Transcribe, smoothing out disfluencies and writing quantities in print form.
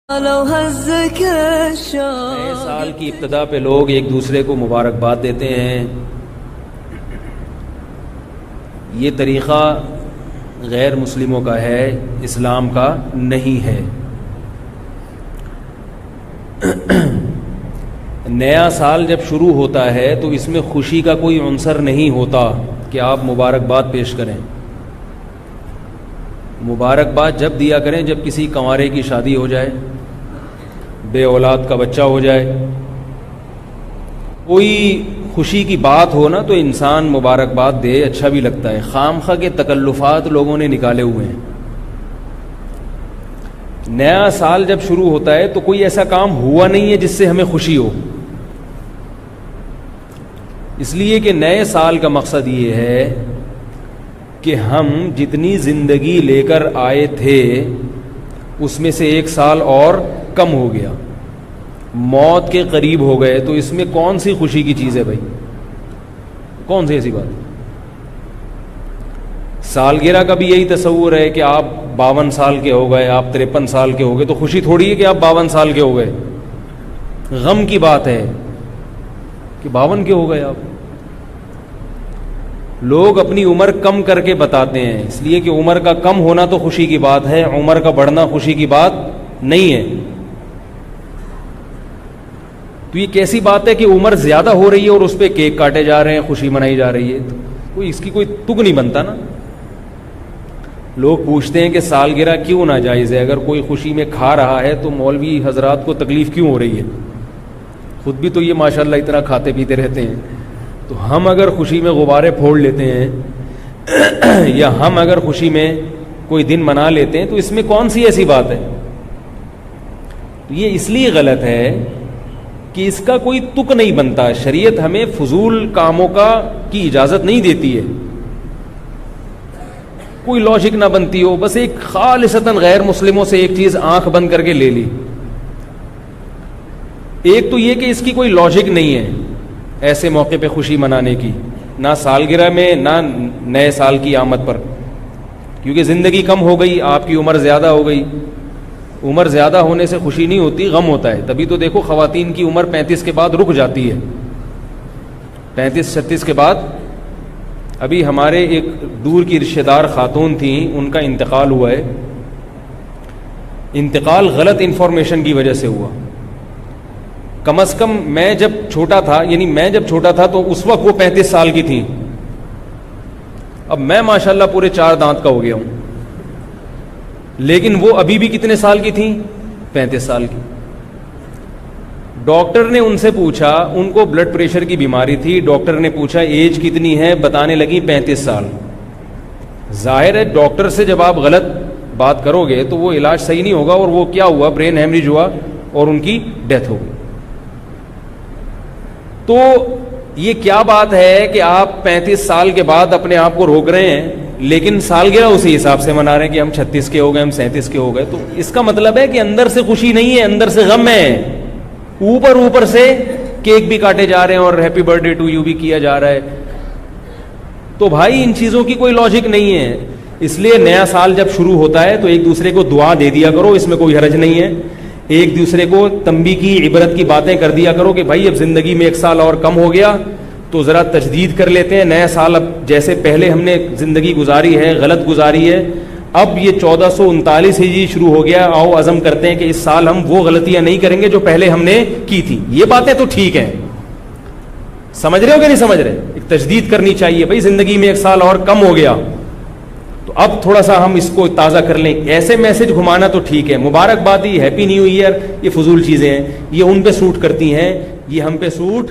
نئے سال کی ابتدا پہ لوگ ایک دوسرے کو مبارکباد دیتے ہیں. یہ طریقہ غیر مسلموں کا ہے، اسلام کا نہیں ہے. نیا سال جب شروع ہوتا ہے تو اس میں خوشی کا کوئی عنصر نہیں ہوتا کہ آپ مبارکباد پیش کریں. مبارکباد جب دیا کریں جب کسی کنوارے کی شادی ہو جائے، بے اولاد کا بچہ ہو جائے، کوئی خوشی کی بات ہو نا تو انسان مبارکباد دے، اچھا بھی لگتا ہے. خام خواہ کے تکلفات لوگوں نے نکالے ہوئے ہیں. نیا سال جب شروع ہوتا ہے تو کوئی ایسا کام ہوا نہیں ہے جس سے ہمیں خوشی ہو. اس لیے کہ نئے سال کا مقصد یہ ہے کہ ہم جتنی زندگی لے کر آئے تھے اس میں سے ایک سال اور کم ہو گیا، موت کے قریب ہو گئے. تو اس میں کون سی خوشی کی چیز ہے بھائی؟ کون سی ایسی بات؟ سالگرہ کا بھی یہی تصور ہے کہ آپ 52 سال کے ہو گئے، آپ 53 سال کے ہو گئے، تو خوشی تھوڑی ہے کہ آپ 52 سال کے ہو گئے. غم کی بات ہے کہ 52 کے ہو گئے آپ. لوگ اپنی عمر کم کر کے بتاتے ہیں، اس لیے کہ عمر کا کم ہونا تو خوشی کی بات ہے، عمر کا بڑھنا خوشی کی بات نہیں ہے. تو یہ کیسی بات ہے کہ عمر زیادہ ہو رہی ہے اور اس پہ کیک کاٹے جا رہے ہیں، خوشی منائی جا رہی ہے؟ کوئی اس کی کوئی تک نہیں بنتا نا. لوگ پوچھتے ہیں کہ سالگرہ کیوں ناجائز ہے؟ اگر کوئی خوشی میں کھا رہا ہے تو مولوی حضرات کو تکلیف کیوں ہو رہی ہے؟ خود بھی تو یہ ماشاءاللہ اتنا کھاتے پیتے رہتے ہیں. تو ہم اگر خوشی میں غبارے پھوڑ لیتے ہیں یا ہم اگر خوشی میں کوئی دن منا لیتے ہیں تو اس میں کون سی ایسی بات ہے؟ تو یہ اس لیے غلط ہے کہ اس کا کوئی تک نہیں بنتا. شریعت ہمیں فضول کاموں کی اجازت نہیں دیتی ہے. کوئی لاجک نہ بنتی ہو، بس ایک خالصتاً غیر مسلموں سے ایک چیز آنکھ بند کر کے لے لی. ایک تو یہ کہ اس کی کوئی لاجک نہیں ہے ایسے موقع پہ خوشی منانے کی، نہ سالگرہ میں نہ نئے سال کی آمد پر، کیونکہ زندگی کم ہو گئی، آپ کی عمر زیادہ ہو گئی. عمر زیادہ ہونے سے خوشی نہیں ہوتی، غم ہوتا ہے. تبھی تو دیکھو خواتین کی عمر 35 کے بعد رک جاتی ہے، 35-36 کے بعد. ابھی ہمارے ایک دور کی رشتہ دار خاتون تھیں، ان کا انتقال ہوا ہے. انتقال غلط انفارمیشن کی وجہ سے ہوا. کم از کم میں جب چھوٹا تھا تو اس وقت وہ 35 سال کی تھیں. اب میں ماشاءاللہ پورے 4 دانت کا ہو گیا ہوں، لیکن وہ ابھی بھی کتنے سال کی تھیں؟ 35 سال کی. ڈاکٹر نے ان سے پوچھا، ان کو بلڈ پریشر کی بیماری تھی. ڈاکٹر نے پوچھا ایج کتنی ہے؟ بتانے لگی 35 سال. ظاہر ہے ڈاکٹر سے جب آپ غلط بات کرو گے تو وہ علاج صحیح نہیں ہوگا. اور وہ کیا ہوا؟ برین ہیمریج ہوا اور ان کی ڈیتھ ہو گئی. تو یہ کیا بات ہے کہ آپ 35 سال کے بعد اپنے آپ کو روک رہے ہیں لیکن سالگرہ اسی حساب سے منا رہے ہیں کہ ہم 36 کے ہو گئے، ہم 37 کے ہو گئے. تو اس کا مطلب ہے کہ اندر سے خوشی نہیں ہے، اندر سے غم ہے. اوپر سے کیک بھی کاٹے جا رہے ہیں اور happy birthday to you بھی کیا جا رہا ہے. تو بھائی ان چیزوں کی کوئی لاجک نہیں ہے. اس لیے نیا سال جب شروع ہوتا ہے تو ایک دوسرے کو دعا دے دیا کرو، اس میں کوئی حرج نہیں ہے. ایک دوسرے کو تنبیہ کی، عبرت کی باتیں کر دیا کرو کہ بھائی اب زندگی میں ایک سال اور کم ہو گیا تو ذرا تجدید کر لیتے ہیں. نیا سال اب جیسے پہلے ہم نے زندگی گزاری ہے غلط گزاری ہے، اب یہ 1439 ہجری شروع ہو گیا، آؤ عزم کرتے ہیں کہ اس سال ہم وہ غلطیاں نہیں کریں گے جو پہلے ہم نے کی تھی. یہ باتیں تو ٹھیک ہیں، سمجھ رہے ہو کہ نہیں سمجھ رہے؟ ایک تجدید کرنی چاہیے. بھائی زندگی میں ایک سال اور کم ہو گیا تو اب تھوڑا سا ہم اس کو تازہ کر لیں. ایسے میسج گھمانا تو ٹھیک ہے، مبارکبادی، ہیپی نیو ایئر، یہ فضول چیزیں ہیں، یہ ان پہ سوٹ کرتی ہیں، یہ ہم پہ سوٹ